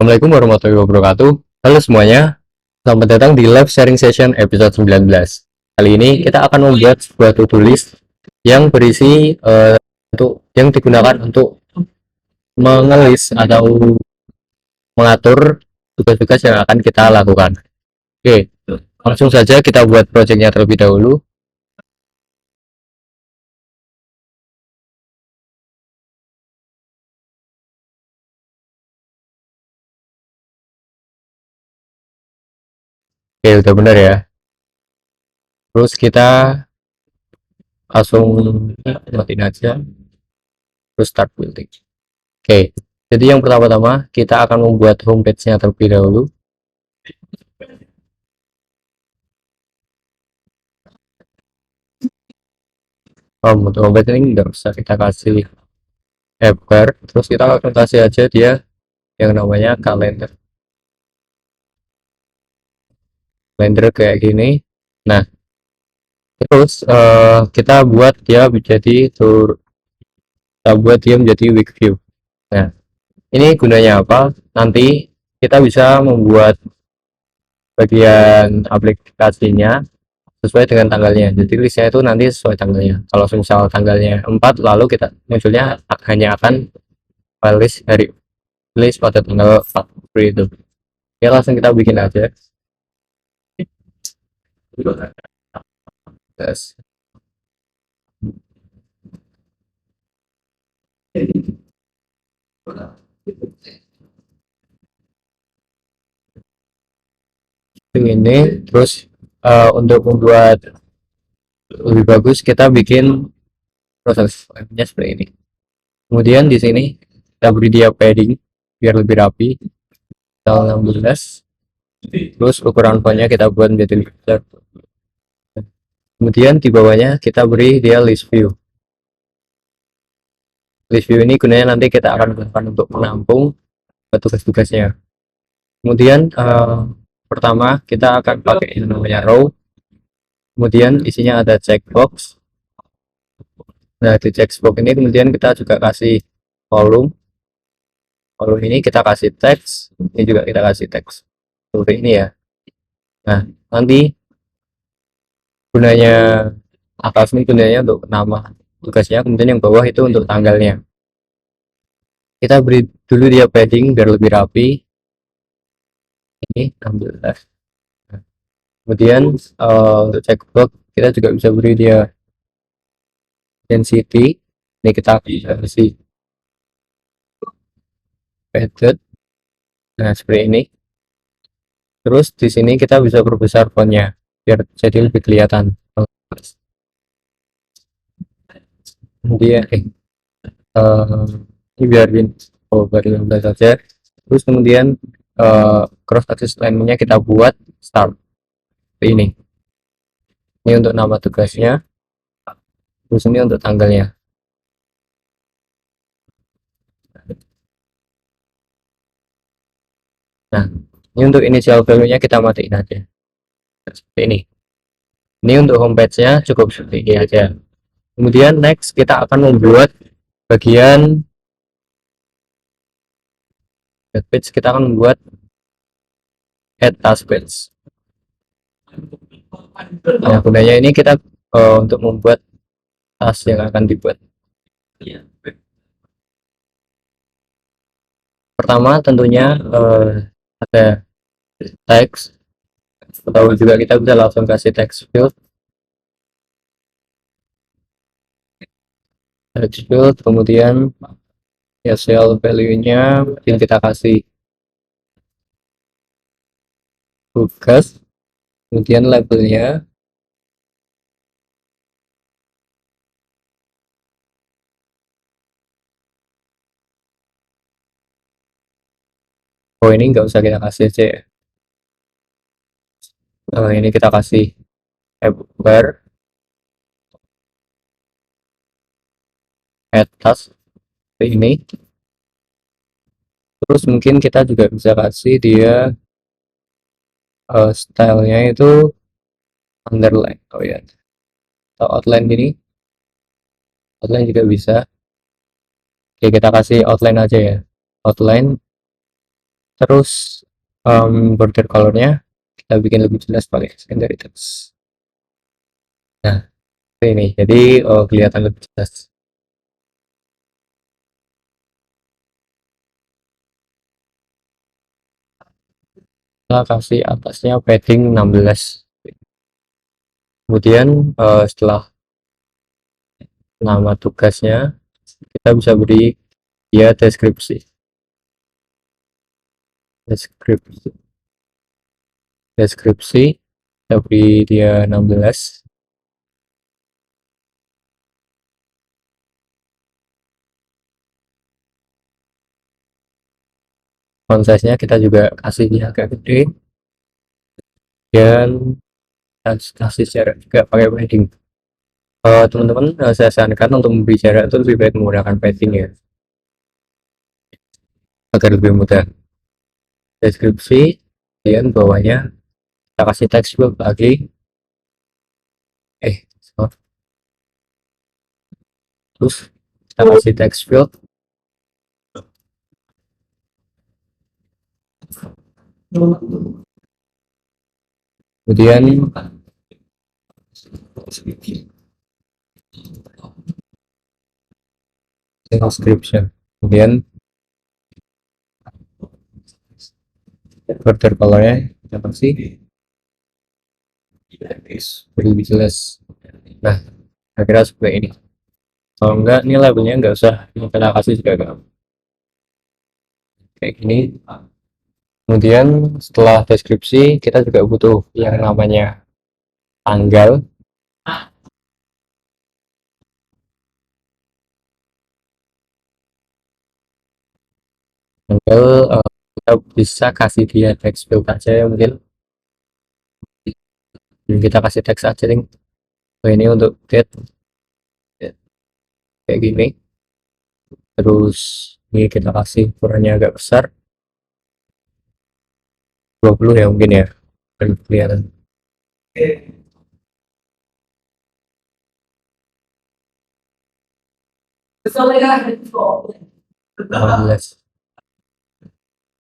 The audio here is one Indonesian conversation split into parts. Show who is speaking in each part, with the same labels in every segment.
Speaker 1: Assalamualaikum warahmatullahi wabarakatuh. Halo semuanya, selamat datang di live sharing session episode 19. Kali ini kita akan membuat sebuah to-do list yang berisi yang digunakan untuk mengelis atau mengatur tugas-tugas yang akan kita lakukan. Oke, langsung saja kita buat projectnya terlebih dahulu. Oke, udah benar ya. Terus kita langsung matiin aja, terus start building. Oke, jadi yang pertama-tama kita akan membuat homepage-nya terlebih dahulu. Untuk homepage ini nggak usah kita kasih bar, terus kita akan kasih aja dia yang namanya kalender kayak gini. Nah, terus kita buat dia menjadi week view. Nah, ini gunanya apa? Nanti kita bisa membuat bagian aplikasinya sesuai dengan tanggalnya. Jadi listnya itu nanti sesuai tanggalnya. Kalau misal tanggalnya 4, lalu kita munculnya hanya akan list pada tanggal 4 itu. Ya, langsung kita bikin aja. Yes. Ini terus untuk membuat lebih bagus kita bikin proses nya seperti ini. Kemudian di sini kita beri dia padding biar lebih rapi, tanggal 16. Terus ukuran fontnya kita buat menjadi lebih besar. Kemudian di bawahnya kita beri dia list view. List view ini gunanya nanti kita akan gunakan untuk menampung tugas-tugasnya. Kemudian pertama kita akan pakai yang namanya row. Kemudian isinya ada checkbox. Nah, di checkbox ini kemudian kita juga kasih kolom. Kolom ini kita kasih teks, ini juga kita kasih teks seperti ini ya. Nah, nanti gunanya atas ini gunanya untuk nama tugasnya, kemudian yang bawah itu untuk tanggalnya. Kita beri dulu dia padding biar lebih rapi. Ini 16. Kemudian untuk checkbox kita juga bisa beri dia density. Ini kita kasih padded. Nah, seperti ini. Terus di sini kita bisa perbesar fontnya biar jadi lebih kelihatan. Kemudian ini biarin biarin saja. Terus kemudian cross axis line-nya kita buat start seperti ini. Ini untuk nama tugasnya, terus ini untuk tanggalnya. Nah, ini untuk initial value-nya kita matiin aja seperti ini. Ini untuk homepage-nya cukup seperti ini aja. Kemudian next kita akan membuat bagian page, kita akan membuat add task page. Nah, gunanya ini kita untuk membuat task yang akan dibuat. Pertama tentunya ada teks, atau juga kita bisa langsung kasih text field. Text field, kemudian ya sel value-nya mungkin kita kasih tugas, kemudian labelnya ini nggak usah kita kasih aja ya. Ini kita kasih bar add task ini. Terus mungkin kita juga bisa kasih dia stylenya itu underline, ya, atau outline gini. Outline juga bisa. Oke, kita kasih outline aja ya. Outline Terus border colornya kita bikin lebih jelas pakai secondary text. Nah, ini jadi kelihatan lebih jelas. Kita kasih atasnya padding 16. Kemudian setelah nama tugasnya kita bisa beri dia deskripsi deskripsi kita beri dia 16. Font size nya kita juga kasih dia agak gede, dan kasih jarak juga pakai padding. Teman-teman, saya sarankan untuk memberi jarak itu lebih baik menggunakan padding ya, agar lebih mudah. Deskripsi, kemudian bawahnya kita kasih text field lagi, sorry. Terus kita kasih text field, kemudian description, kemudian border colornya kita kasih lebih jelas. Nah, kira-kira seperti ini. Kalau enggak, ini labelnya enggak usah kita kasih juga enggak. Kayak gini. Kemudian setelah deskripsi kita juga butuh yang namanya tanggal. Tanggal kita bisa kasih dia text field aja ya, mungkin kita kasih teks aja nih. Ini untuk date kayak gini. Terus ini kita kasih ukurannya agak besar, 20 ya mungkin ya, dan kelihatan. 18.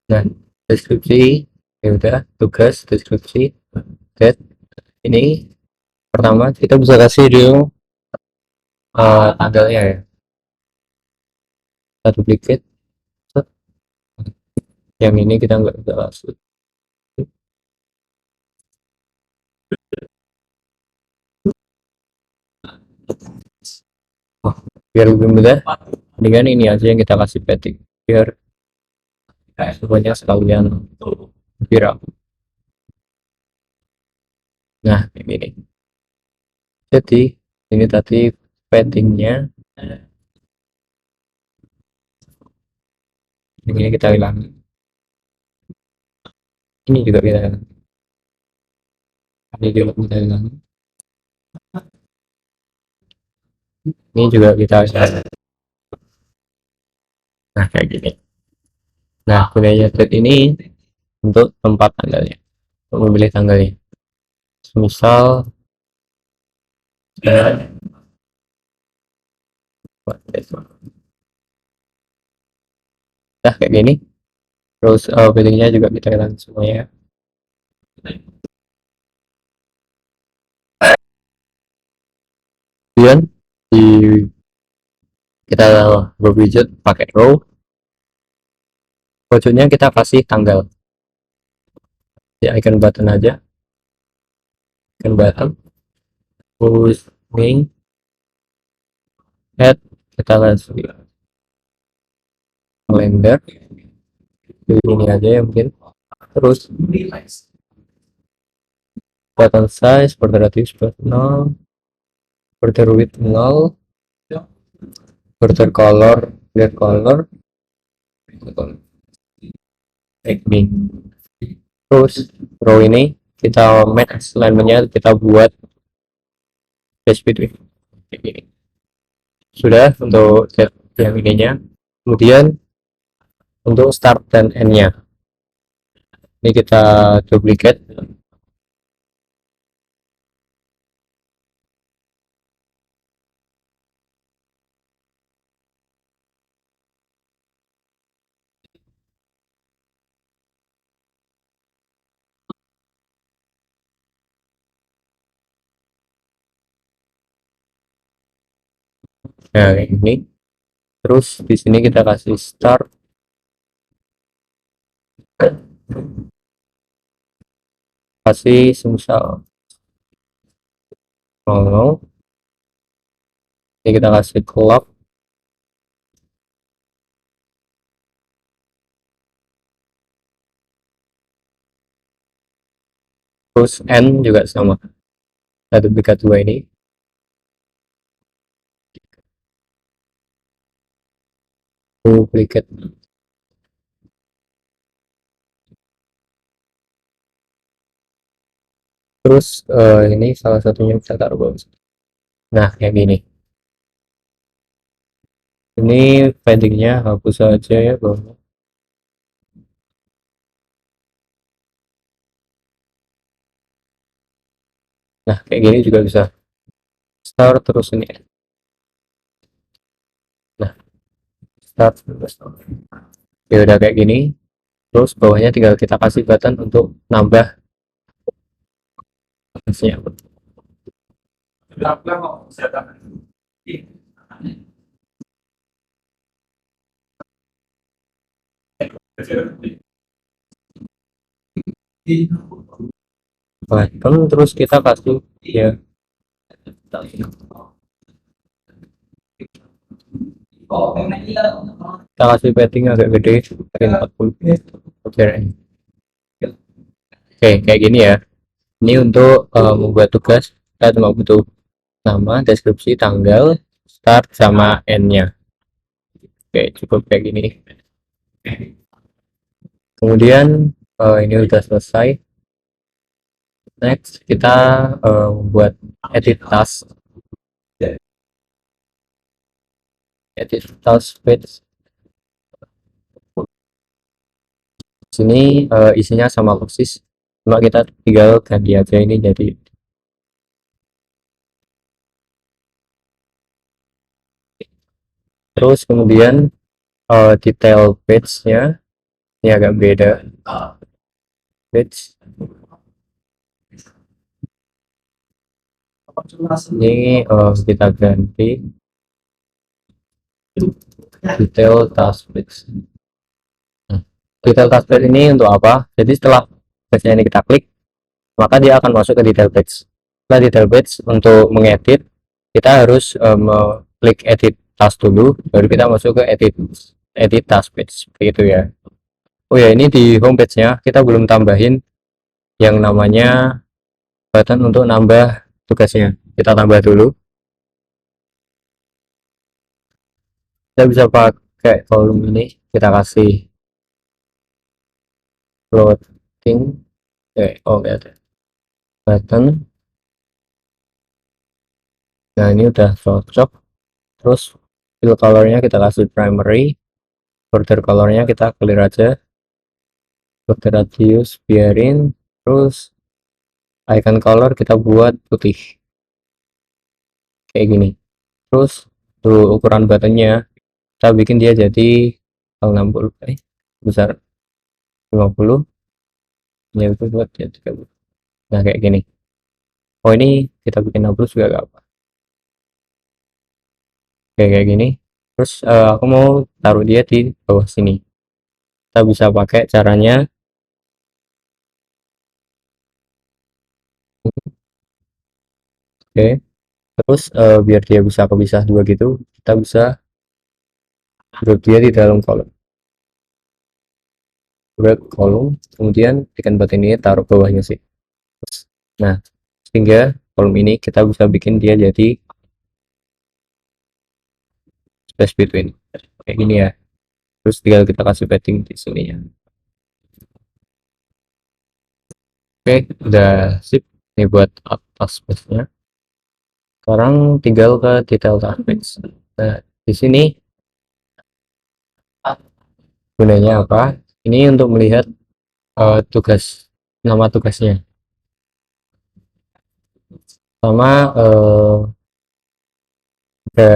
Speaker 1: Nah, deskripsi ya udah, tugas deskripsi date. Ini pertama kita bisa kasih dia tanggalnya ya, kita duplicate. Yang ini kita nggak bisa kasih. Biar lebih mudah, dengan ini aja yang kita kasih padding biar semuanya sekalian viral. Nah, ini jadi ini tadi paddingnya, ini kita hilang, ini juga kita hilang, ini juga kita hilang, ini juga kita hilang. Nah, kayak gini. Nah, gunanya thread ini untuk tempat tanggalnya, untuk memilih tanggalnya. Misal nah kayak gini. Terus paddingnya juga kita hilang semuanya. Kemudian di kita berwidget pakai row, pojoknya kita kasih tanggal di icon button aja, icon button. Terus link add, kita kasih kalender ini aja ya mungkin. Terus button size, border radius 0, border width 0, border color clear color teknik. Terus row ini kita match alignmentnya, kita buat dash between ini. Sudah untuk yang ininya. Kemudian untuk start dan end nya ini kita duplicate. Nah, kayak gini. Terus di sini kita kasih start, kasih semisal 00. Ini kita kasih clock, terus n juga sama. Kita duplikat dua ini. Duplicate. Terus ini salah satunya bisa taruh bawah. Nah, kayak gini. Ini paddingnya hapus aja ya bawah. Nah, kayak gini juga bisa. Start terus ini. Nah, start terus. Ya udah kayak gini. Terus bawahnya tinggal kita kasih button untuk nambah batasnya. Button terus kita kasih ya, kita kasih padding agak gede dari 40. Oke, kayak gini ya. Ini untuk membuat tugas kita cuma butuh nama, deskripsi, tanggal, start sama end-nya. Oke, cukup kayak gini. Kemudian ini udah selesai. Next kita membuat edit task. Edit task page. Sini isinya sama persis, cuma kita tinggal ganti aja ini jadi. Terus kemudian detail page-nya ini agak beda. Page ini kita ganti detail task page. Detail task page ini untuk apa? Jadi setelah page ini kita klik, maka dia akan masuk ke detail page. Setelah detail page, untuk mengedit kita harus klik edit task dulu, baru kita masuk ke edit task page, begitu ya. Oh ya, ini di homepage nya kita belum tambahin yang namanya button untuk nambah tugasnya. Kita tambah dulu. Kita bisa pakai kolom ini, kita kasih floating. Oh ya, ada button. Nah, ini udah cocok. Terus fill colornya kita kasih primary, border colornya kita clear aja, border radius biarin, terus icon color kita buat putih kayak gini. Terus tuh ukuran buttonnya kita bikin dia jadi 60 besar 50, ya itu buat ya 30. Nah, kayak gini. Oh, ini kita bikin 60 juga gak apa. Kayak gini. Terus aku mau taruh dia di bawah sini. Kita bisa pakai caranya. Oke. Terus biar dia bisa kepisah dua gitu, kita bisa drop dia di dalam kolom. Drag kolom, kemudian bikin button ini taruh bawahnya sih. Nah, sehingga kolom ini kita bisa bikin dia jadi space between kayak gini ya. Terus tinggal kita kasih padding di sini ya. Oke, udah sip. Ini buat atas space nya. Sekarang tinggal ke detail task page. Nah, di sini gunanya apa? Ini untuk melihat tugas, nama tugasnya, sama ada,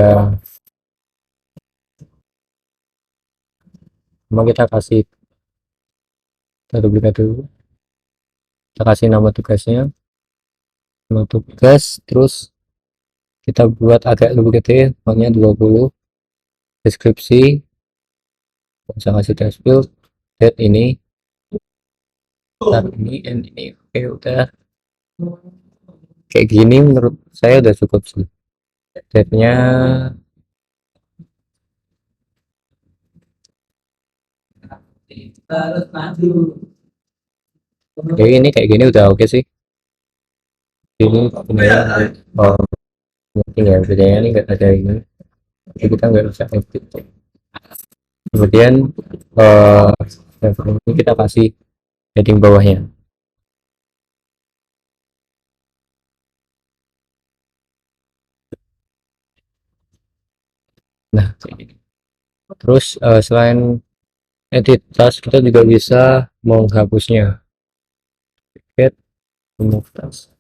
Speaker 1: sama kita kasih, kita duplikat dulu, kita kasih nama tugasnya, nama tugas, terus kita buat agak lebih gede, fontnya 20, deskripsi bisa kasih dashboard, date ini, tab ini, and ini. Oke, udah kayak gini menurut saya udah cukup sih. Date-nya oke, ini kayak gini udah oke sih. Ini oh, tinggal bedanya ini nggak ada ini, jadi kita nggak bisa edit. Kemudian eh ini kita kasih heading bawahnya. Nah, kayak gini. Terus selain edit task, kita juga bisa menghapusnya. Get remove task.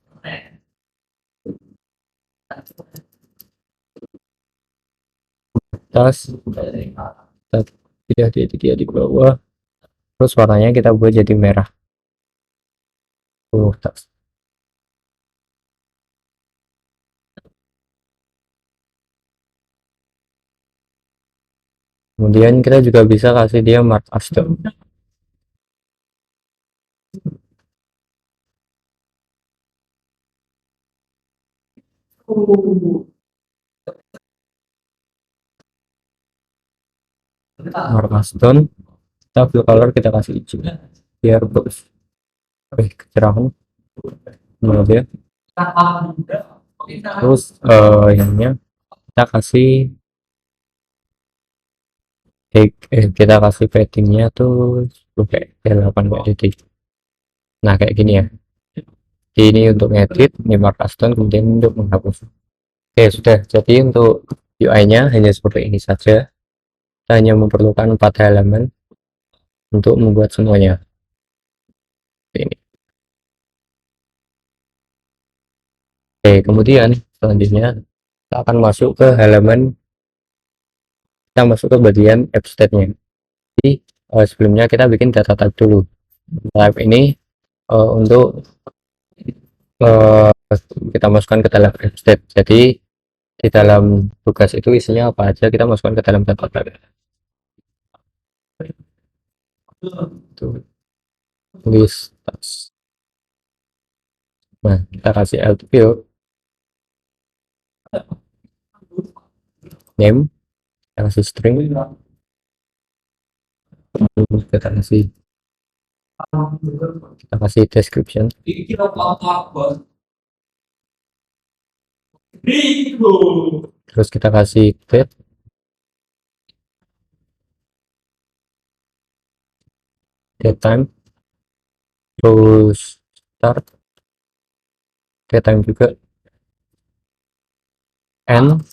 Speaker 1: Task tidak di bawah. Terus warnanya kita buat jadi merah. Task. Kemudian kita juga bisa kasih dia mark as done. Mark as done. Kita fill color kita kasih hijau biar bagus. Kecerahan kemudian terus ininya kita kasih kita kasih paddingnya tuh kayak 8 kayak detik. Nah kayak gini ya, ini untuk ngedit, ini mark custom, kemudian untuk menghapus. Oke sudah, jadi untuk UI nya hanya seperti ini saja. Kita hanya memerlukan 4 halaman untuk membuat semuanya ini. Oke, kemudian selanjutnya kita akan masuk ke halaman, kita masuk ke bagian app state-nya. Jadi sebelumnya kita bikin data type dulu. Type ini untuk eh, kita masukkan ke dalam app state. Jadi di dalam tugas itu isinya apa aja kita masukkan ke dalam data type. Tuh, list task. Nah, kita kasih attribute name, kita kasih string, kita kasih description, terus kita kasih date time, terus start date time juga, end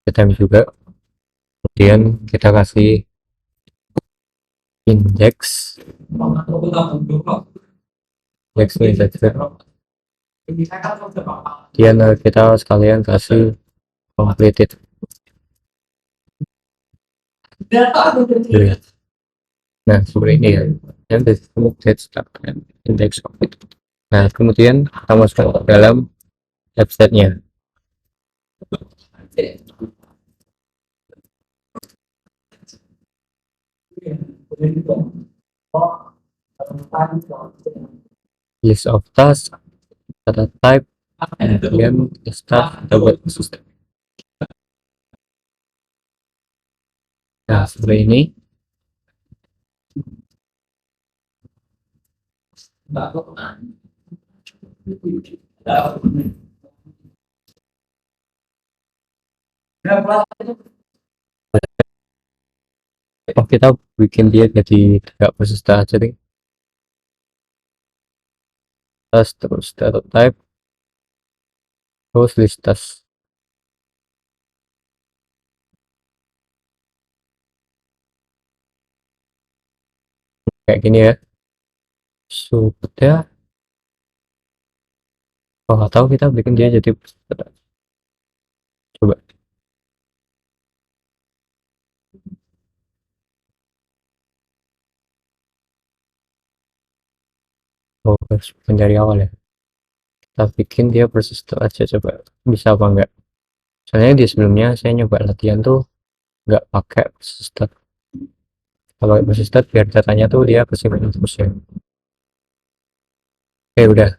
Speaker 1: date time juga. Kemudian kita kasih index kemudian kita sekalian kasih completed. Nah seperti ini ya, dan get start index of it. Nah kemudian kita masukkan ke dalam website-nya. List of tasks, data type, and then start the web system. Nah seperti ini. Oh kita bikin dia jadi tidak persista aja nih. Tas terus data type, terus list task. Kayak gini ya. Sudah. Oh nggak tahu kita bikin dia jadi persista. Coba. Oh harus bikin dari awal ya. kita bikin dia persistent aja, coba bisa apa enggak. Soalnya di sebelumnya saya nyoba latihan tuh nggak pakai persistent. Kalau persistent biar datanya tuh dia kesimpan terus ya. Oke udah.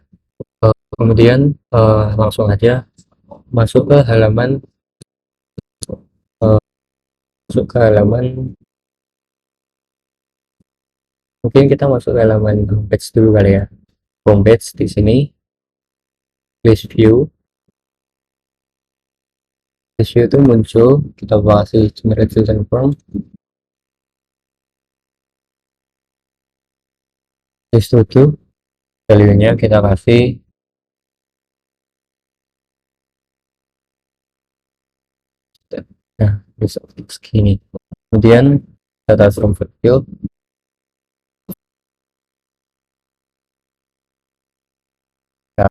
Speaker 1: Kemudian langsung aja masuk ke halaman eh, masuk ke halaman mungkin kita masuk ke halaman homepage dulu kali ya. Homepage di sini list view itu muncul, kita kasih generate filter form, list to value nya kita kasih nah bisa segini. Kemudian data from field ya,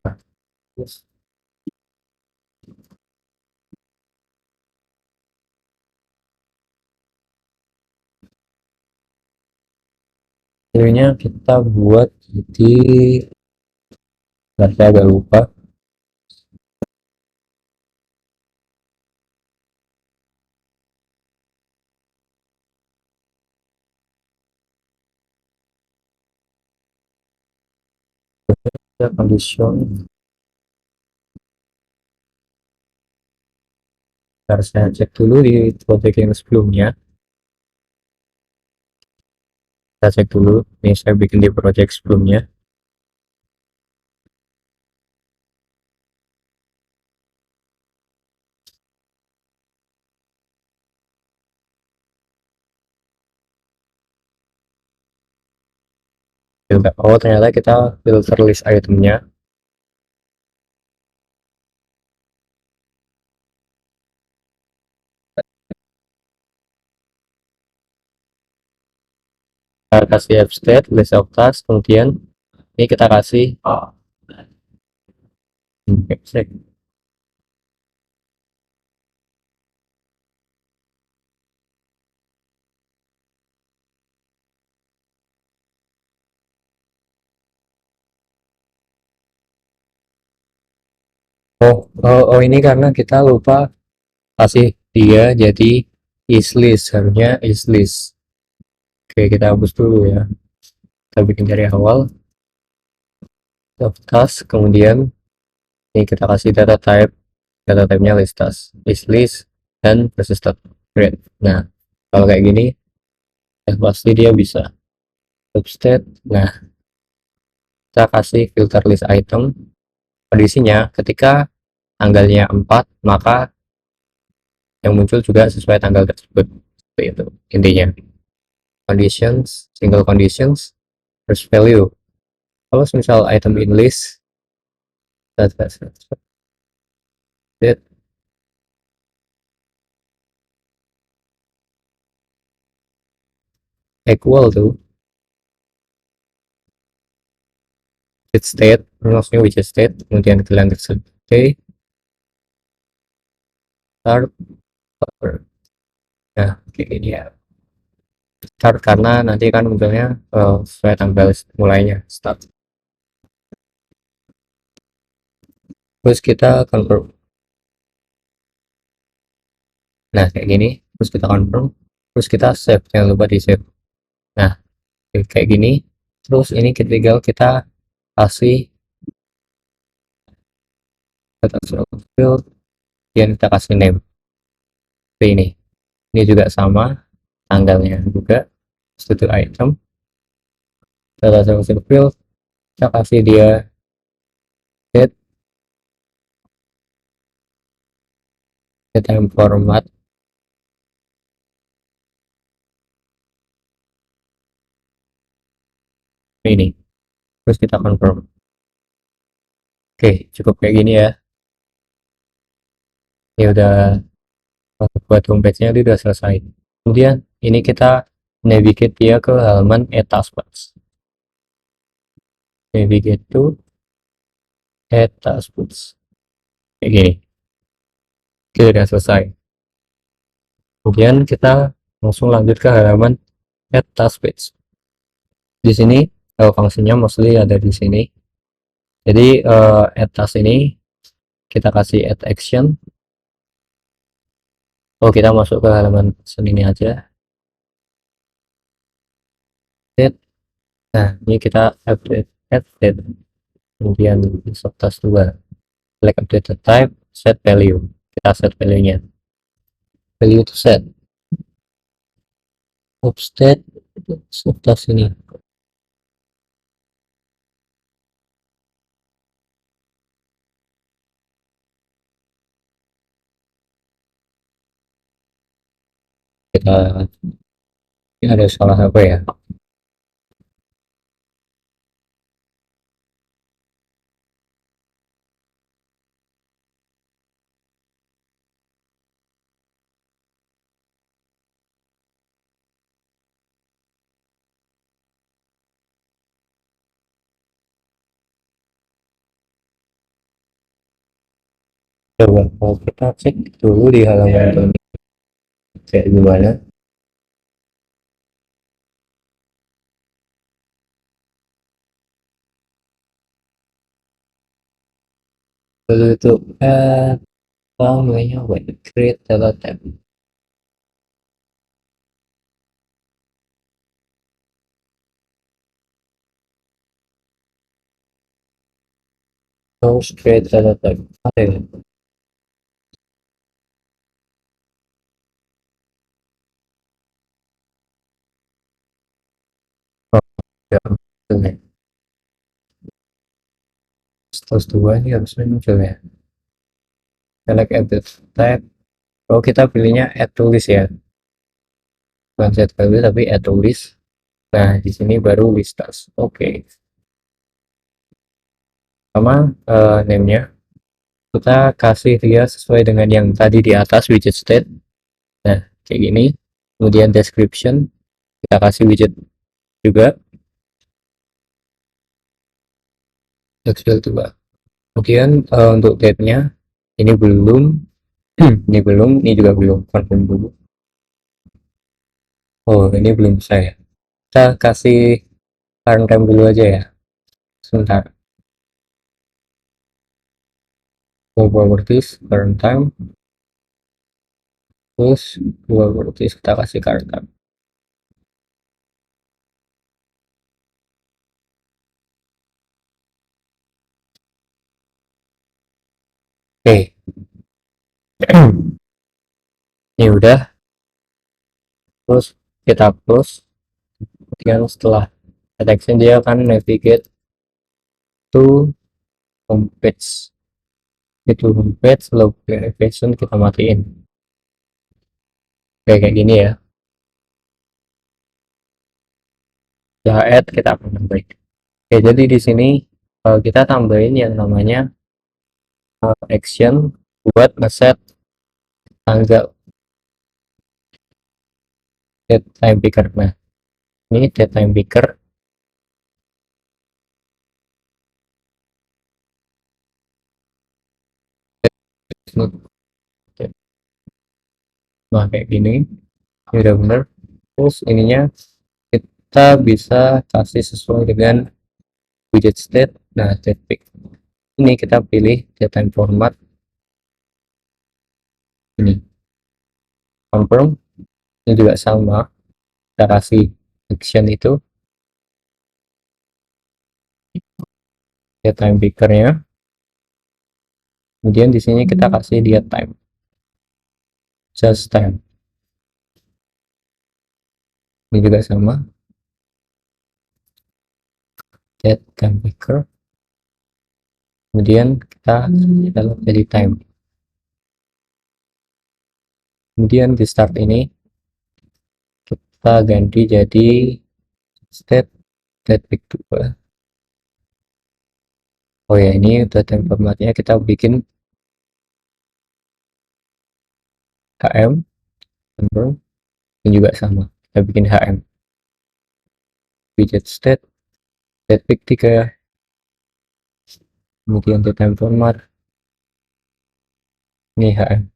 Speaker 1: value nya kita buat jadi saya agak lupa. Condition harus saya cek dulu di project yang sebelumnya. Kita cek dulu, ini saya bikin di project sebelumnya. Oh ternyata kita filter list itemnya. Kita kasih app state list of task, kemudian ini kita kasih oh ini karena kita lupa kasih dia jadi islist, harusnya islist. Oke kita hapus dulu ya, kita bikin dari awal of task, kemudian ini kita kasih data type-nya list task, islist dan persistent grade. Nah kalau kayak gini ya pasti dia bisa substate. Nah kita kasih filter list item, kondisinya ketika tanggalnya 4 maka yang muncul juga sesuai tanggal tersebut. Seperti itu intinya. Conditions, single conditions, first value. Kalau misal item in list that equal to with state, maksudnya which state, kemudian kalian tersebut start. Nah kayak gini ya, start karena nanti kan munculnya sesuai tanggal mulainya start. Terus kita confirm. Nah kayak gini, terus kita confirm, terus kita save, jangan lupa di save. Nah kayak gini, terus ini tinggal kita kasih data field dan kita kasih name. Ini juga sama, tanggalnya juga, studi item, data field kita kasih dia date, time format, ini terus kita confirm. Oke cukup kayak gini ya. Ini udah buat homepage-nya itu udah selesai. Kemudian ini kita navigate dia ke halaman taskbars, navigate to taskbars kayak gini. Oke udah selesai. Kemudian kita langsung lanjut ke halaman task page. Di sini fungsinya mostly ada di sini. Jadi add task ini kita kasih add action. Oh, kita masuk ke halaman ini aja. Nah, ini kita update add date, kemudian insert task 2, select update the type, set value. Kita set value-nya, value to set update task ini. Kita ini ada salah apa ya? Coba mau kita cek dulu di halaman ini kayak gimana. Lalu itu apa namanya, when create data tab. Terus create data tab. Ada ya? Oh, ya, betul ya. Terus 2 ini harusnya muncul ya. Select edit tab. Oh, kita pilihnya add tulis ya, bukan set value tapi add tulis. Nah, di sini baru list task. Oke, sama name-nya kita kasih dia sesuai dengan yang tadi di atas, widget state. Nah, kayak gini. Kemudian description kita kasih widget juga, textual juga. Kemudian untuk date-nya ini belum, ini belum, ini juga belum, confirm dulu. Oh, ini belum saya. Kita kasih current time dulu aja ya. Sebentar. Properties current time, terus properties kita kasih current time. Oke. Ini udah, terus kita close. Kemudian setelah detection dia akan navigate to homepage. Itu homepage, log navigation kita matiin. Kayak gini ya. Ya, add kita akan tambahin. Oke, jadi di sini kita tambahin yang namanya action buat ngeset tanggal date time picker. Nah, ini date time picker. Nah, kayak gini. Ini udah bener. Terus ininya kita bisa kasih sesuai dengan widget state. Nah, date pick ini kita pilih date format ini, confirm. Ini juga sama, kita kasih action itu date time pickernya. Kemudian di sini kita kasih dia time, just time. Ini juga sama, date time picker. Kemudian kita dalam jadi time. Kemudian di start ini kita ganti jadi state date pick 2. Oh ya, ini udah time formatnya, kita bikin HM, confirm. Ini juga sama, kita bikin HM, widget state date pick 3. Kemudian date time format ini HM,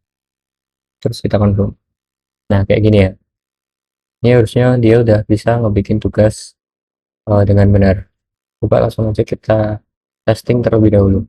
Speaker 1: terus kita confirm. Nah, kayak gini ya. Ini harusnya dia udah bisa ngebikin tugas dengan benar. Coba langsung aja kita Testing terlebih dahulu.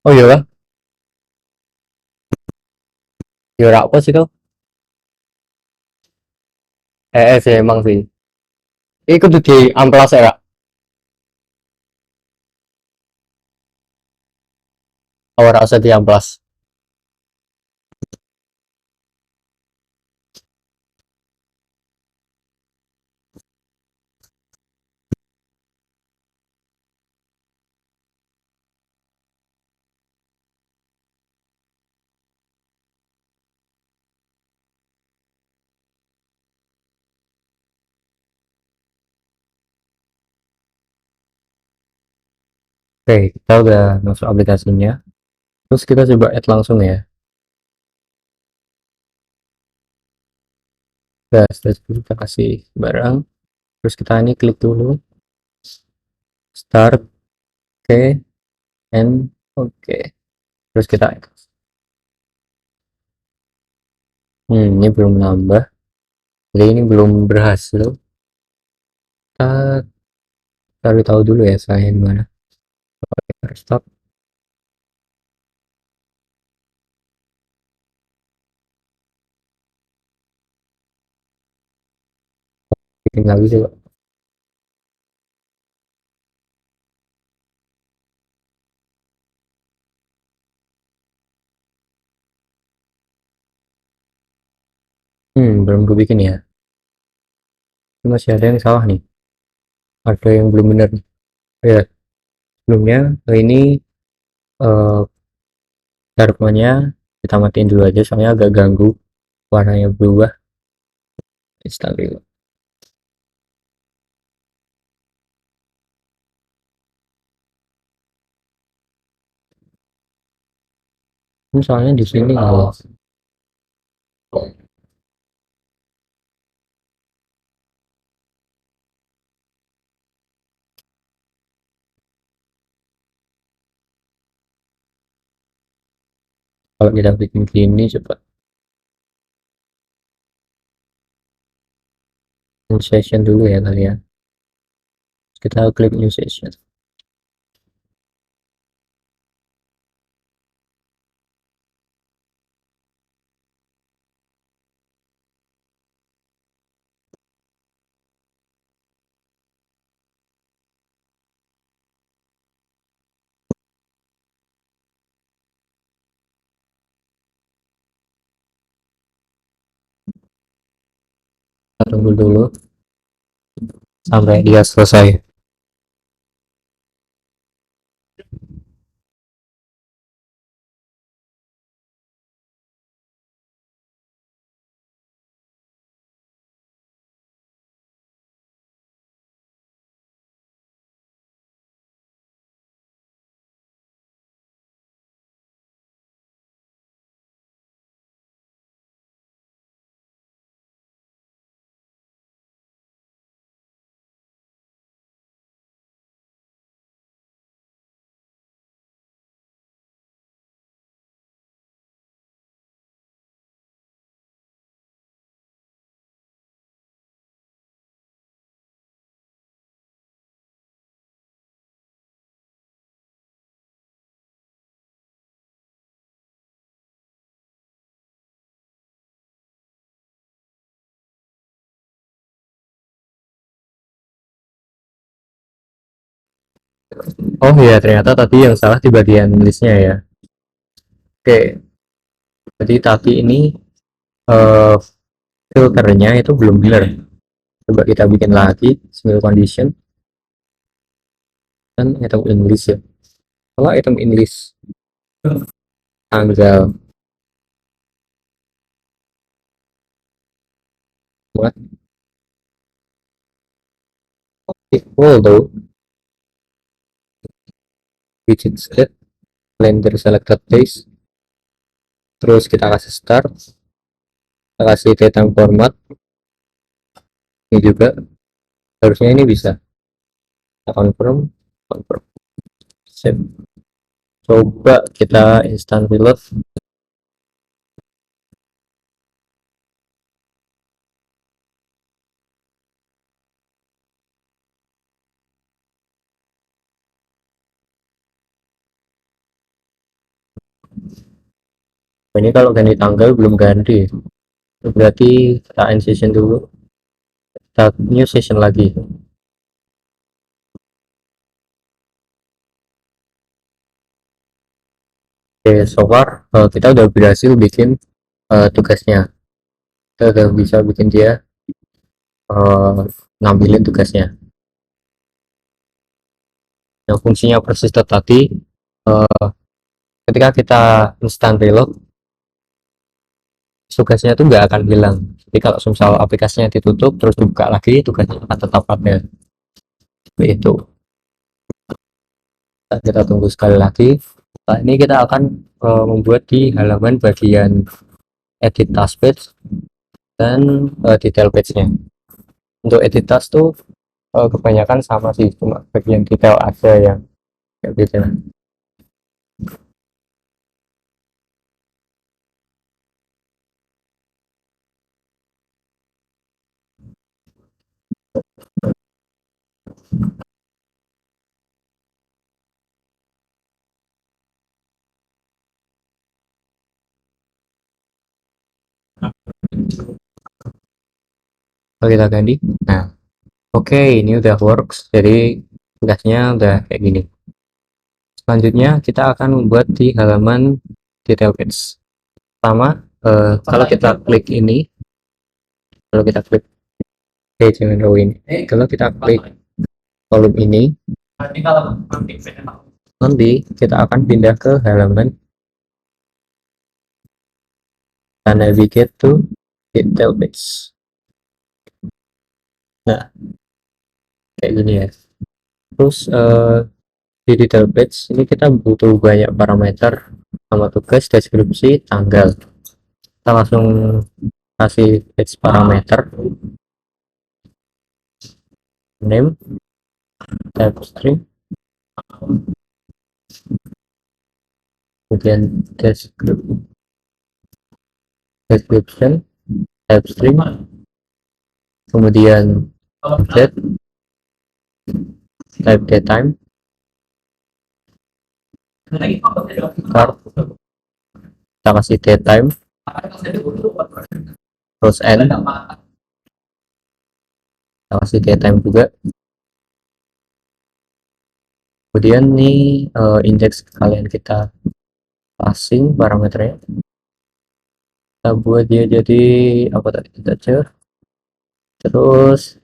Speaker 1: Oh iya lah, ya apa sih kau? Sih emang sih. Ikut tuh di amplas ya, Kak. Awal rasa di amplas. Oke, kita udah masuk aplikasinya. Terus kita coba add langsung ya. Terus kita kasih barang. Terus kita ini klik dulu. Start. Oke. And oke. Terus kita ini belum nambah. Jadi ini belum berhasil. Kita cari tahu dulu ya saya di mana. Oke, stop. Bikin lagi coba. Belum gue bikin ya. Ini masih ada yang salah nih. Ada yang belum benar. Ya, sebelumnya ini eh darbonya kita matiin dulu aja soalnya agak ganggu warnanya berubah. Install dulu. Soalnya di sini kalau kita bikin gini coba new session dulu ya kalian. Kita klik new session. Kita tunggu dulu sampai dia selesai. Oh iya, ternyata tadi yang salah di bagian listnya ya. Oke, jadi tadi ini eh, filternya itu belum benar. Coba kita bikin lagi single condition dan item English ya. Kalau item English tanggal buat equal tuh widget state, calendar selected days, terus kita kasih start, kita kasih date time format. Ini juga harusnya ini bisa kita confirm, confirm, save. Coba kita instant reload. Ini kalau ganti tanggal belum ganti, berarti kita end session dulu, kita new session lagi. Oke, so far kita udah berhasil bikin tugasnya. Kita udah bisa bikin dia ngambilin tugasnya. Yang fungsinya persis tadi, ketika kita instant reload, tugasnya itu nggak akan hilang. Jadi kalau misal aplikasinya ditutup terus dibuka lagi, tugasnya akan tetap ada. Seperti itu. Nah, kita tunggu sekali lagi. Nah, ini kita akan membuat di halaman bagian edit task page dan detail page-nya. Untuk edit task tuh kebanyakan sama sih, cuma bagian detail aja yang kayak gitu. Kalau kita ganti, nah oke, ini udah works, jadi tugasnya udah kayak gini. Selanjutnya kita akan membuat di halaman detail page. Pertama, kalau kita klik ini, kalau kita klik jangan row ini, kalau kita klik kolom ini, nanti kita akan pindah ke halaman dan navigate to detail page. Nah, kayak gini ya. Terus di detail page ini kita butuh banyak parameter, sama tugas, deskripsi, tanggal. Kita langsung kasih page parameter, name, type string, kemudian description, type string, kemudian date, type datetime, start, kita kasih datetime, terus end, kita kasih datetime juga. Kemudian nih indeks kalian kita passing parameternya, kita buat dia jadi apa tadi kita cek, terus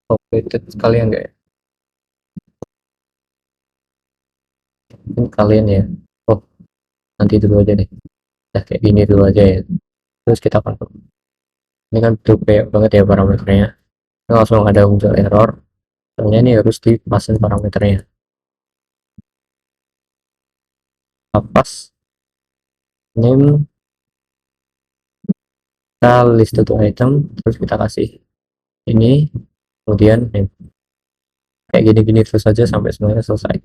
Speaker 1: completed kalian enggak ya, ini kalian ya, oh nanti dulu aja deh, ya kayak gini dulu aja ya, terus kita confirm. Ini kan tuh kayak banget ya parameternya, ini langsung ada muncul error, soalnya ini harus dipasin parameternya. Pas name, kita list to item, terus kita kasih ini, kemudian name, kayak gini-gini terus saja sampai semuanya selesai.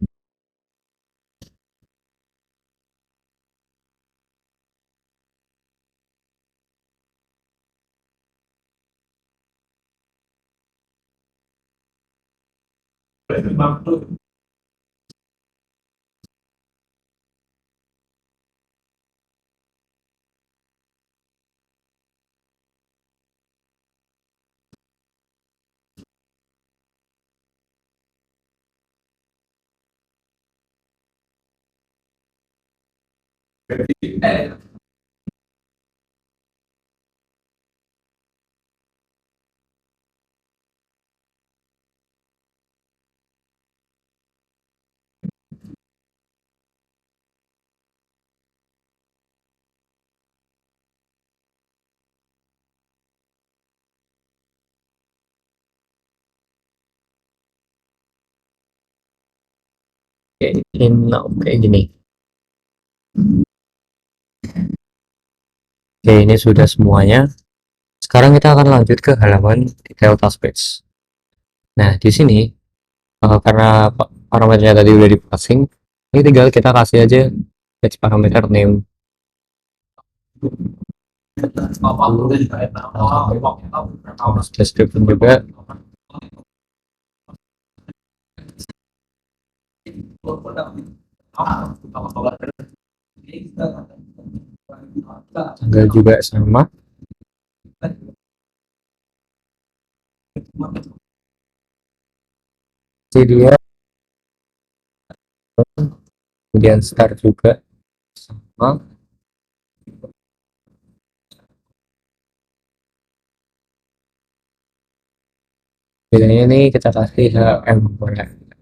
Speaker 1: kayak gini. Oke, ini sudah semuanya. Sekarang kita akan lanjut ke halaman detail task page. Nah, di sini karena parameternya tadi udah dipasing, ini tinggal kita kasih aja page parameter name. Description juga. Tanggal juga sama. Jadi dia kemudian start juga sama. Bedanya ini kita kasih HM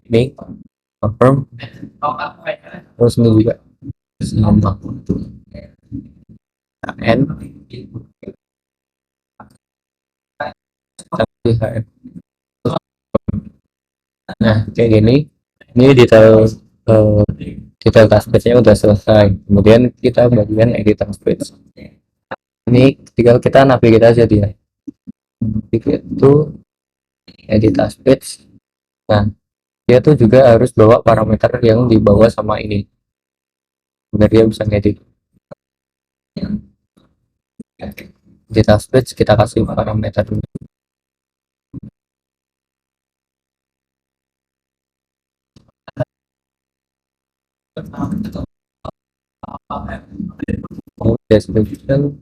Speaker 1: ini confirm, terus ini juga sama N kasih HM. Nah, kayak gini. Ini detail detail task page-nya udah selesai. Kemudian kita bagian edit task page. Ini tinggal kita navigate aja dia. Navigate itu edit task page. Nah, dia tuh juga harus bawa parameter yang dibawa sama ini biar dia bisa ngedit. Di task page kita kasih parameter dulu. Description,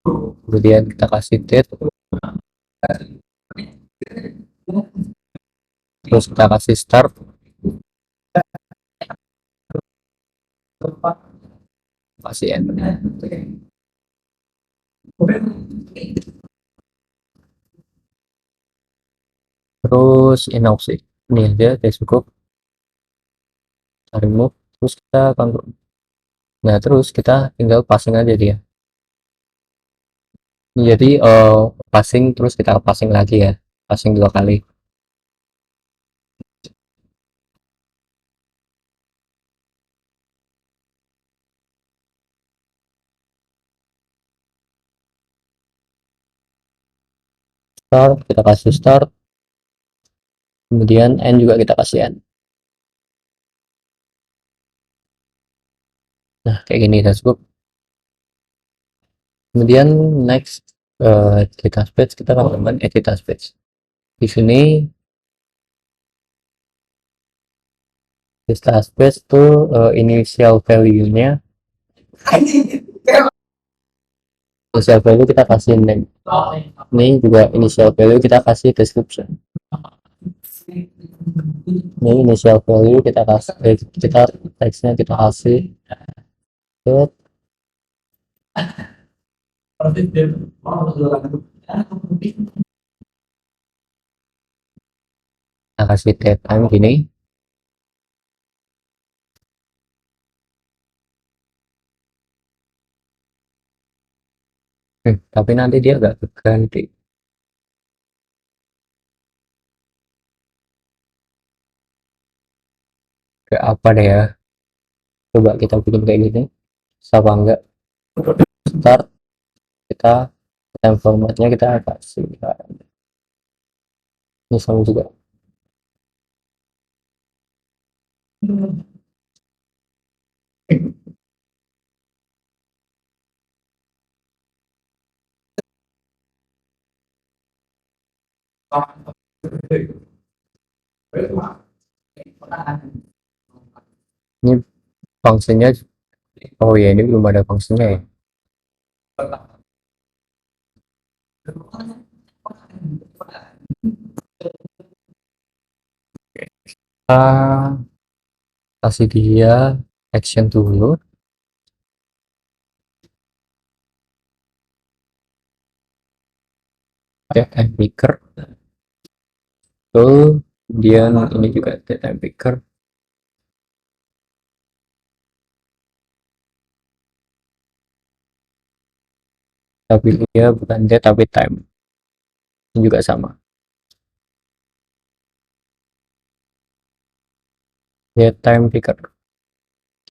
Speaker 1: kemudian kita kasih date, terus kita kasih start, kasih end. Terus inopsi ini aja udah cukup. Remove, terus kita kontrol. Nah, terus kita tinggal passing aja dia. Jadi passing, terus kita passing lagi ya, passing 2 kali. Start, kita kasih start, kemudian end juga kita kasih end. Nah, kayak gini udah cukup. Kemudian next di task page kita akan edit task page. Di sini di task page tuh initial value-nya, initial value kita kasih name. Ini juga initial value kita kasih description. Ini initial value kita kasih, kita teksnya kita kasih date, kita kasih date time gini. Tapi nanti dia agak ganti ke apa deh ya, coba kita bikin kayak gini sama enggak. Start, kita time formatnya kita kasih ini sama juga. Ini fungsinya, oh ya ini belum ada fungsinya ya. Kita kasih dia action dulu, time picker tuh, kemudian ini juga time picker. Tapi dia bukan date tapi time, ini juga sama. Get time picker,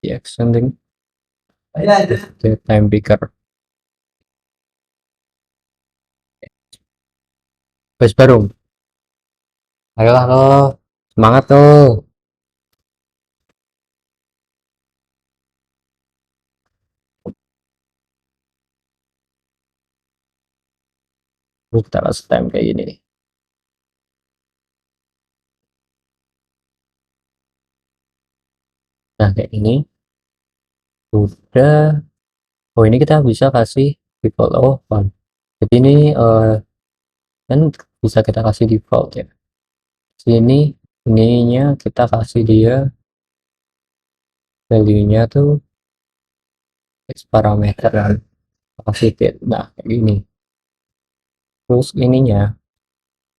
Speaker 1: the extending the time picker. Wes baru, ayolah lo, semangat lo. Kita last time kayak gini. Nah kayak ini udah. Oh ini kita bisa kasih default open. Jadi ini kan bisa kita kasih default ya. Sini ininya kita kasih dia value-nya tuh X parameter dan capacity. Nah kayak gini. Terus ininya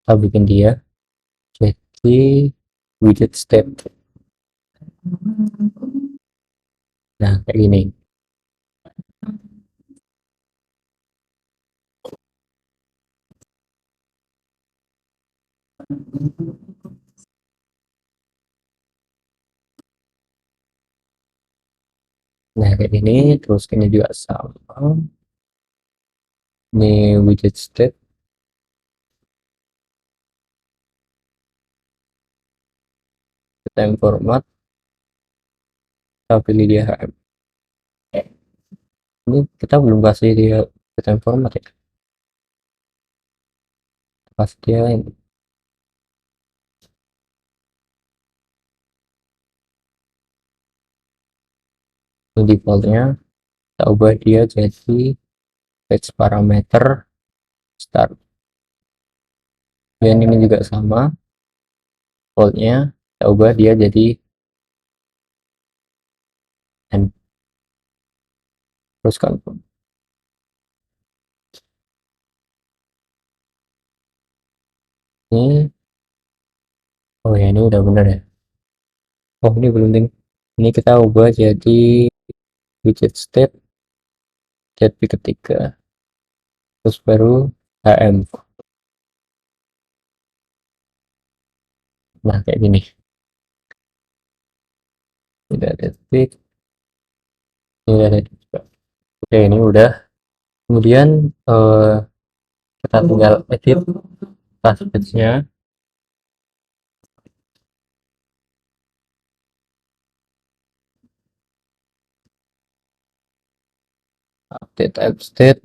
Speaker 1: kita bikin dia jadi widget state. Nah kayak gini. Nah kayak gini. Terus ini juga sama. Ini widget state. Time format. Kita pilih dia HM. Ini kita belum kasih dia time format ya. Kasih dia ini. Ini defaultnya kita ubah dia jadi fetch parameter start. Dan ini juga sama, defaultnya kita ubah dia jadi end. Terus confirm. Ini oh ya ini udah bener ya. Oh ini belum penting. Ini kita ubah jadi widget state jadi ketika terus baru HM. Nah kayak gini. Tidak ada titik. Ini ada juga. Oke ini udah. Kemudian kita tinggal edit class page-nya. Update type state.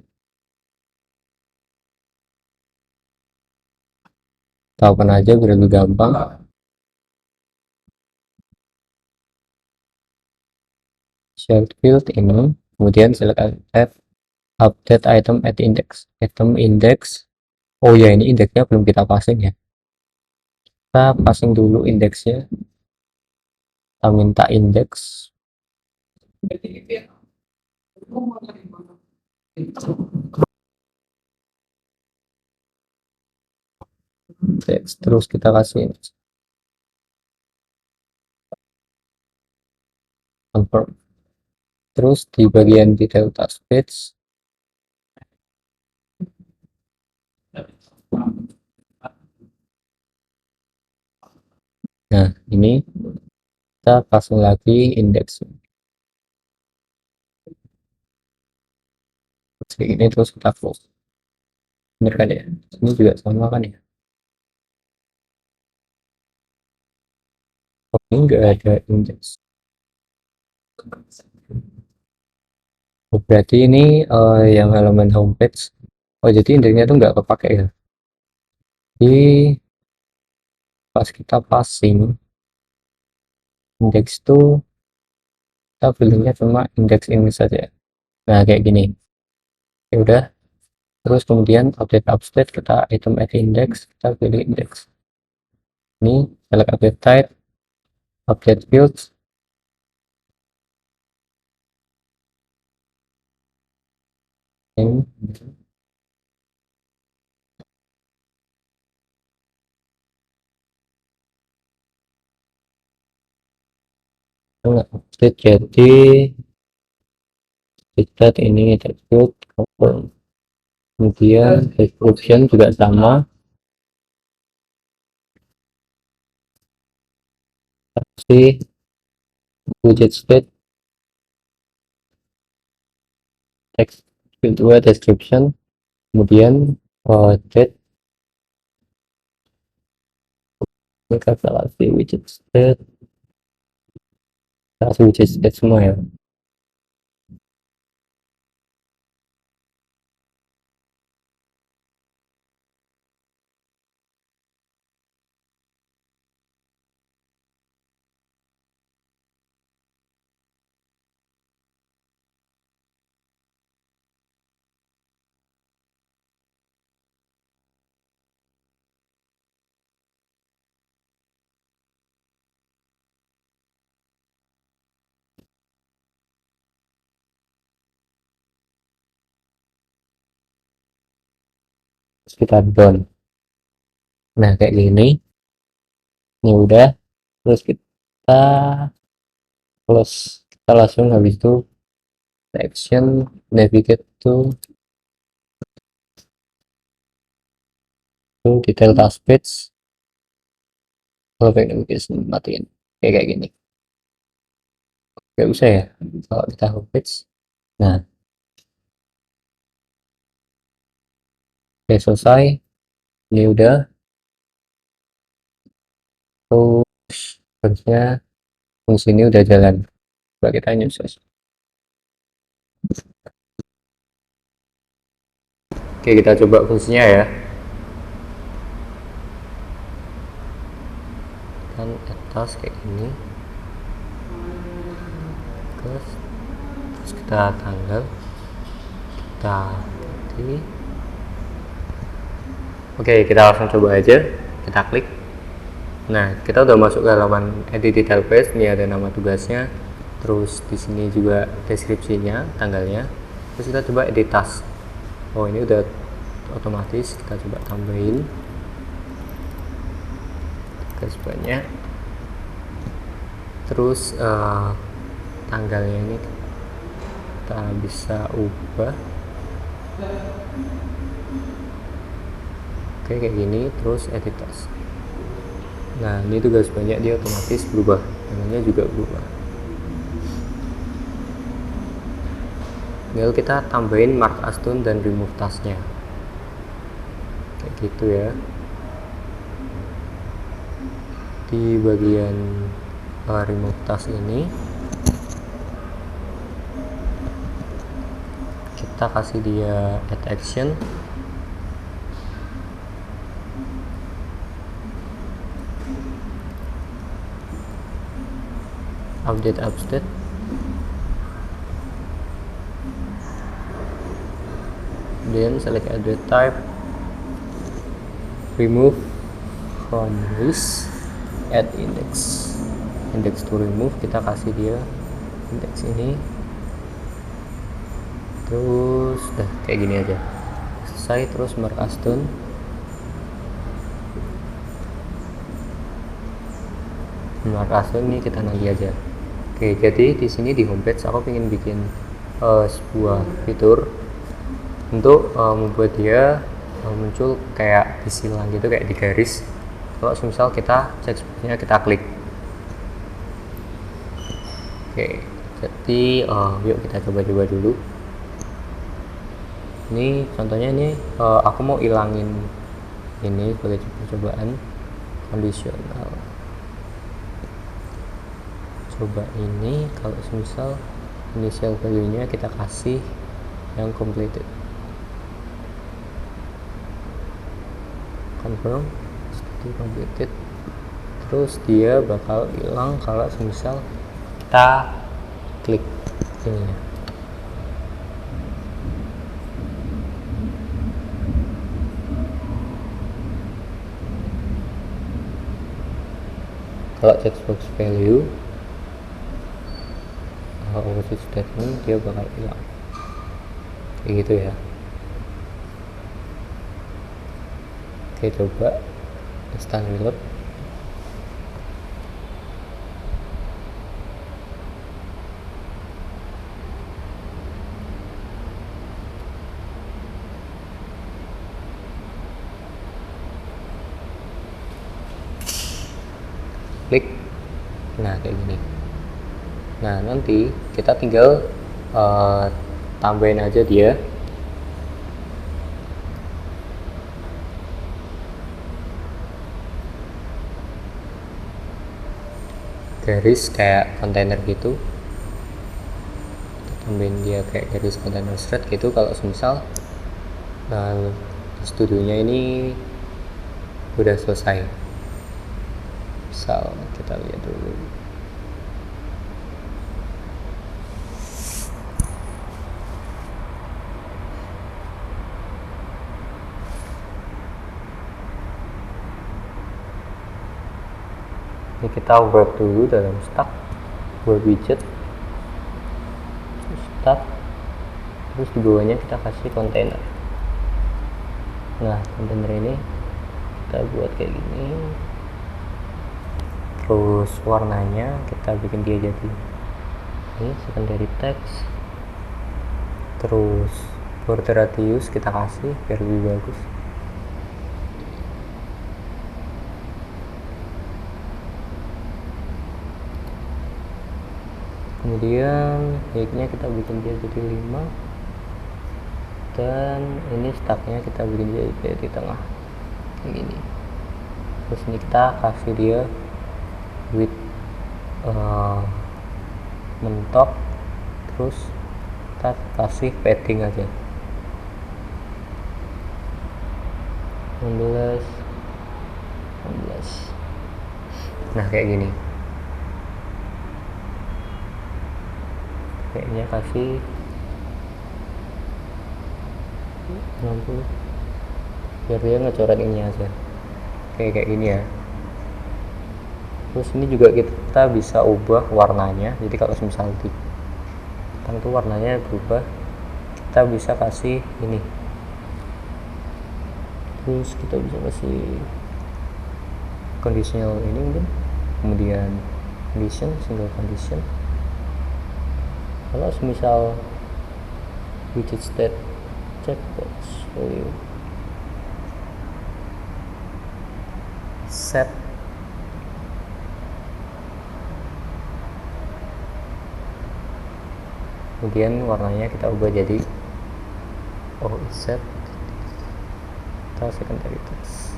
Speaker 1: Tahukan aja biar lebih gampang. Shared field ini. Kemudian select add update item at index. Item index. Oh ya ini indeksnya belum kita passing ya. Kita passing dulu indeksnya. Kita minta indeks. Terus kita kasih confirm. Terus di bagian detail task page nah ini kita pasang lagi indeks seperti ini terus kita close. Bener kan ya, ini juga sama kan ya. Oh, ini enggak ada indeks. Oh, berarti ini yang halaman homepage. Oh jadi indeksnya itu nggak kepake ya. Jadi pas kita passing indeks itu kita pilihnya cuma indeks ini saja. Nah kayak gini ya udah. Terus kemudian update kita item at index, kita pilih index. Ini select update type, update fields. Ini update jadi kita ini field kemudian description juga sama sih widget state, text kedua description, kemudian date, kalkulasi widget state, kasih widget state semua ya. Terus kita done. Nah kayak gini, ini udah. Terus kita close, kita langsung habis itu action, navigate to detail task page. Kalau pengen navigation matiin kayak gini, nggak usah ya kalau kita homepage. Nah oke, selesai, ini udah. Terus harusnya fungsi ini udah jalan. Coba kita nyusun. Oke, kita coba fungsinya ya. Kan atas kayak gini. Terus kita tanggal, kita pilih. Oke, kita langsung coba aja. Kita klik. Nah, kita udah masuk ke halaman edit detail page. Ini ada nama tugasnya. Terus di sini juga deskripsinya, tanggalnya. Terus kita coba edit task. Oh, ini udah otomatis. Kita coba tambahin tugas banyak. Terus tanggalnya ini kita bisa ubah. Oke, kayak gini. Terus edit task. Nah, ini tugas banyak, dia otomatis berubah, namanya juga berubah. Tinggal kita tambahin mark as done dan remove tasknya kayak gitu ya. Di bagian remove task ini kita kasih dia add action, update update, then select address type, remove from list, add index to remove, kita kasih dia index ini. Terus udah kayak gini aja, selesai. Terus mark as done, ini kita nagih aja. Oke, jadi di sini di homepage aku ingin bikin sebuah fitur untuk membuat dia muncul kayak disilang gitu, kayak di garis. Kalau misal kita cek sebenarnya, kita klik. Oke, jadi yuk kita coba-coba dulu. Ini contohnya, ini aku mau ilangin ini sebagai coba-cobaan kondisional. Coba ini, kalau misal initial value-nya kita kasih yang completed, confirm completed, terus dia bakal hilang kalau misal kita klik ini ya. Kalau checkbox value override statement, dia bakal hilang kayak gitu ya. Oke, coba instant reload. Klik. Nah kayak gini. Nah nanti kita tinggal tambahin aja dia garis kayak kontainer gitu, kita tambahin dia kayak garis kontainer thread gitu. Kalau semisal studionya ini udah selesai, misal kita lihat dulu. Ini kita wrap dulu dalam stack web widget, start, terus di bawahnya kita kasih kontainer. Nah kontainer ini kita buat kayak gini, terus warnanya kita bikin dia jadi ini secondary text, terus border radius kita kasih biar lebih bagus. Kemudian height-nya kita bikin dia jadi 5, dan ini stacknya kita bikin dia jadi di tengah kayak gini. Terus ini kita kasih dia width mentok, terus kita kasih padding aja 16. Nah kayak gini, kayaknya kasih 60 biar dia ngecoret ini aja kayak gini ya. Terus ini juga kita bisa ubah warnanya, jadi kalau misal di kan itu warnanya berubah, kita bisa kasih ini, terus kita bisa kasih conditional ini mungkin, kemudian condition, single condition. Kalau misal widget state checkbox value set, kemudian warnanya kita ubah jadi set atau secondary text,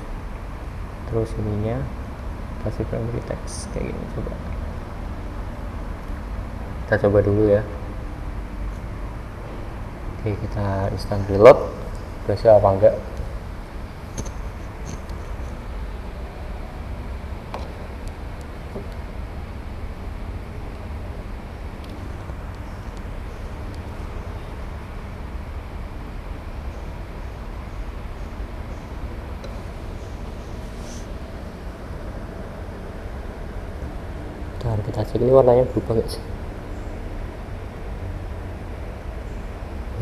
Speaker 1: terus ininya kasih primary text kayak gini. Kita coba dulu ya. Oke, kita instant reload, berhasil apa enggak. Bentar, kita cek ini warnanya berubah nggak sih.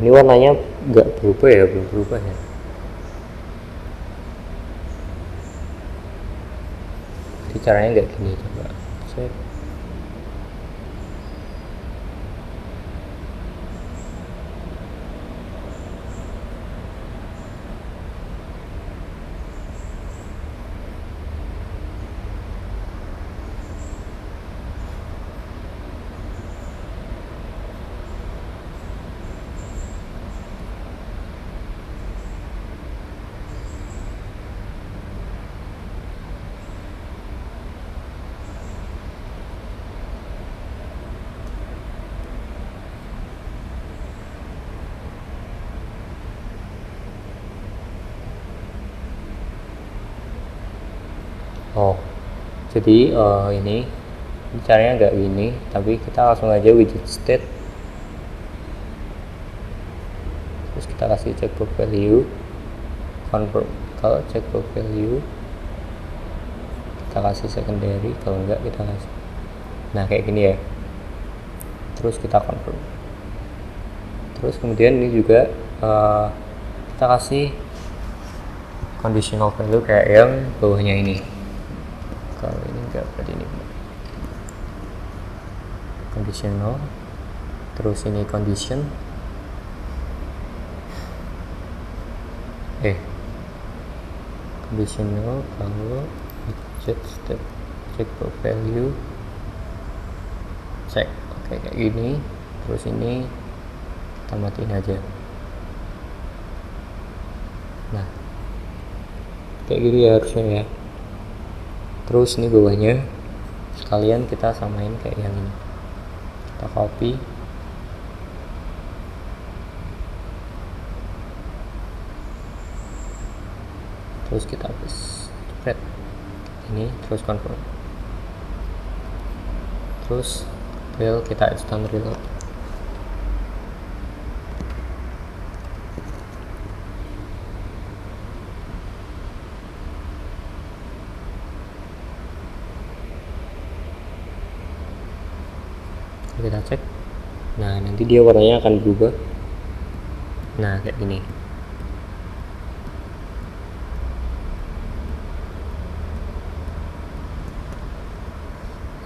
Speaker 1: Ini warnanya nggak berubah ya, belum berubah ya. Jadi caranya nggak gini, coba cek. Oh, jadi ini caranya nggak gini, tapi kita langsung aja widget state, terus kita kasih checkbox value confirm. Kalau checkbox value kita kasih secondary, kalau enggak kita kasih, nah kayak gini ya. Terus kita confirm, terus kemudian ini juga kita kasih conditional value kayak yang bawahnya ini. Kalau ini enggak, berarti ini conditional, terus ini condition, conditional kalau widget step check for value check. Oke. kayak gini. Terus ini kita matiin aja. Nah kayak gini ya harusnya ya. Terus ini bawahnya sekalian kita samain kayak yang ini, kita copy, terus kita paste ini, terus confirm, terus real kita extend reload. Kita cek, nah nanti dia warnanya akan berubah. Nah kayak gini.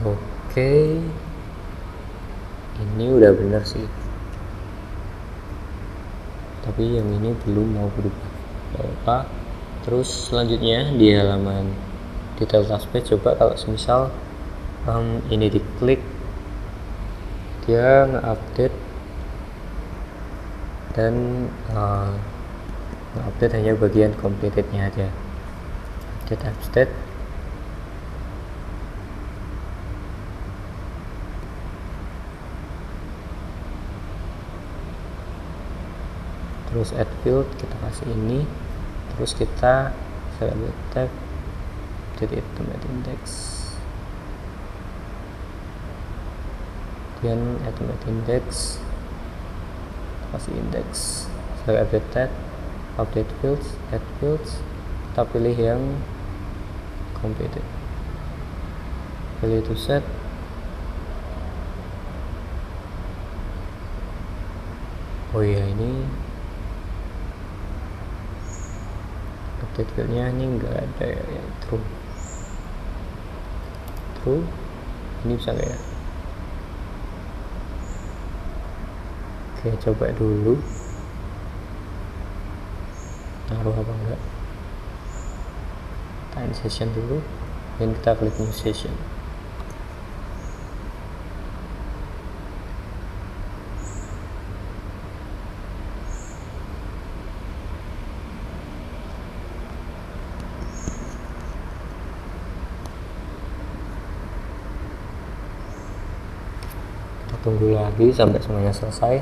Speaker 1: Oke, ini udah bener sih, tapi yang ini belum mau berubah. Apa? Terus selanjutnya di halaman detail task page, coba kalau semisal ini diklik, dia nge-update dan nge-update hanya bagian completednya aja. Update update. Terus add field kita kasih ini, terus kita select tab, jadi automatic index, kemudian automatic index, kasih index, select update tab, update fields, add fields, kita pilih yang completed, pilih to set. Oh iya, ini update fieldnya ini enggak ada ya, true. Ini bisa nggak ya? Oke, coba dulu naruh apa enggak. Kita in session dulu, dan kita klik new session. Kita tunggu lagi sampai semuanya selesai.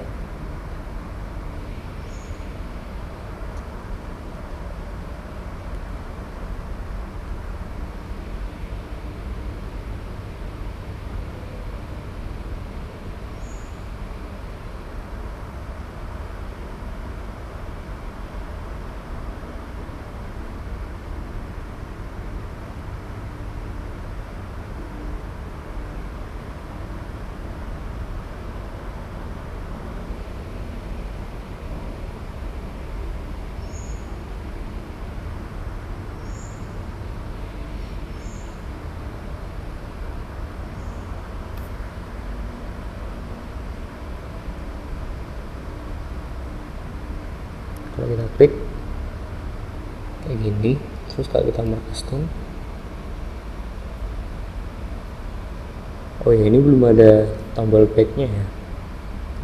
Speaker 1: Kalau kita klik kayak gini, terus kalau kita mau custom, oh ya ini belum ada tombol backnya ya.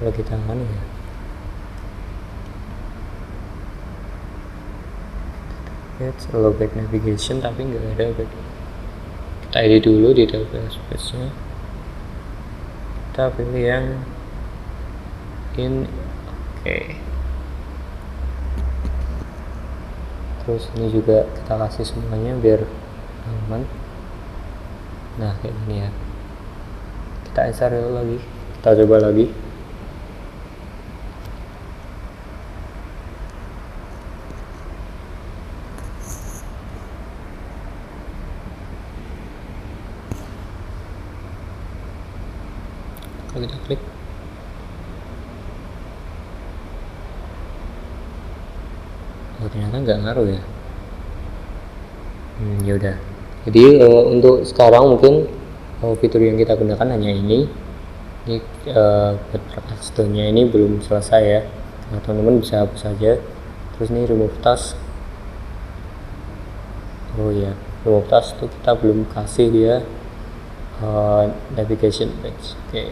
Speaker 1: Kalau kita anu ya, allow back navigation, tapi nggak ada back. Kita edit dulu di detail space-nya, kita pilih yang in. Oke. Terus ini juga kita kasih semuanya biar aman. Nah kayak gini ya. Kita insert lagi, kita coba lagi. Kalau kita klik, oh ternyata nggak ngaruh ya. Ya udah. Jadi untuk sekarang mungkin fitur yang kita gunakan hanya ini. Ini customnya ini belum selesai ya. Nah, teman-teman bisa hapus saja. Terus ini remove task. Oh ya, remove task itu kita belum kasih dia navigation page. Oke,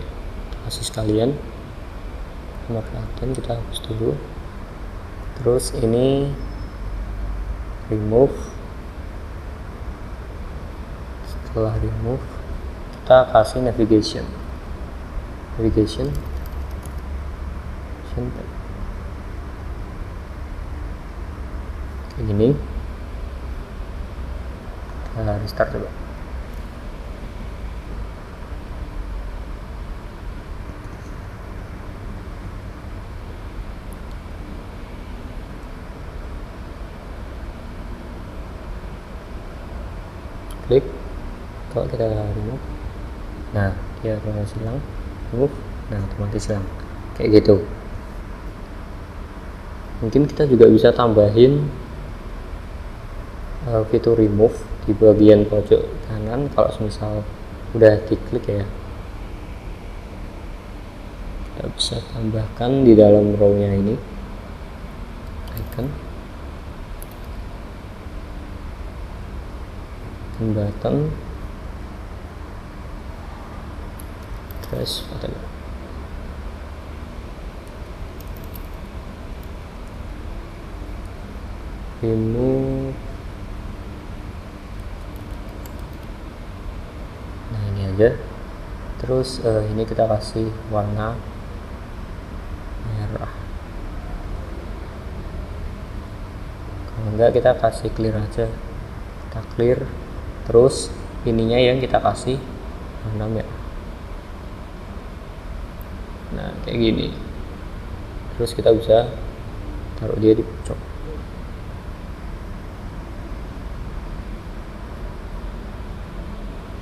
Speaker 1: kasih sekalian. Nomor perhatian kita hapus dulu. Terus ini remove. Setelah remove kita kasih navigation kayak gini. Kita restart coba. Klik, kalau kita remove, nah dia otomatis hilang. Remove, nah otomatis hilang kayak gitu. Mungkin kita juga bisa tambahin fitur remove di bagian pojok kanan. Kalau misal udah diklik ya, kita bisa tambahkan di dalam row-nya ini icon button trash button. Remove, nah ini aja. Terus ini kita kasih warna merah, kalau enggak kita kasih clear aja. Kita clear, terus ininya yang kita kasih warna merah. Nah kayak gini. Terus kita bisa taruh dia di pojok.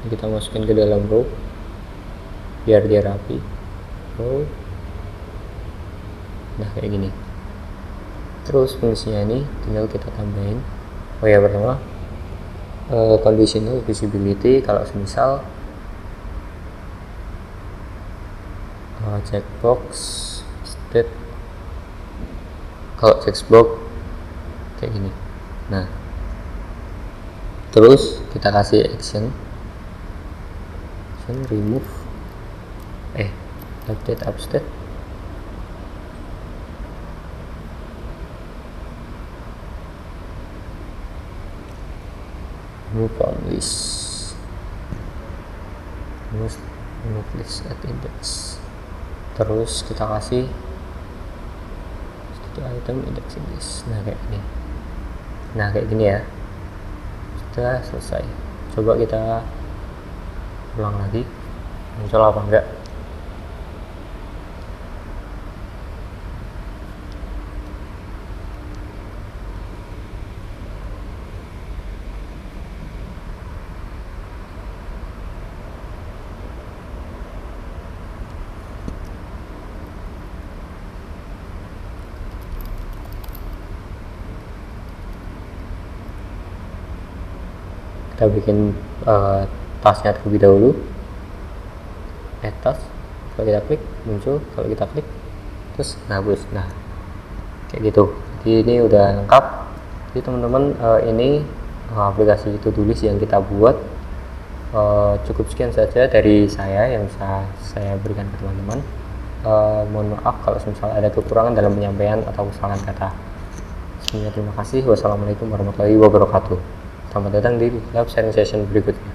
Speaker 1: Ini kita masukin ke dalam row biar dia rapi. Row, nah kayak gini. Terus fungsinya ini tinggal kita tambahin. Oh ya, pertama conditional visibility. Kalau misal checkbox state, kalau checkbox kayak gini. Nah terus kita kasih action remove update upstate. Move on list, move list at index. Terus kita kasih item index list. Nah kayak gini. Nah kayak gini ya. Sudah selesai. Coba kita ulang lagi, muncul apa enggak. Kita bikin tasnya terlebih dahulu. Add task, kalau kita klik muncul, kalau kita klik terus hapus. Nah kayak gitu. Jadi ini udah lengkap. Jadi teman-teman, ini aplikasi tulis yang kita buat. Cukup sekian saja dari saya yang bisa saya berikan ke teman-teman. Mohon maaf kalau misalnya ada kekurangan dalam penyampaian atau kesalahan kata. Semuanya terima kasih. Wassalamualaikum warahmatullahi wabarakatuh. Selamat datang di live sharing session berikutnya.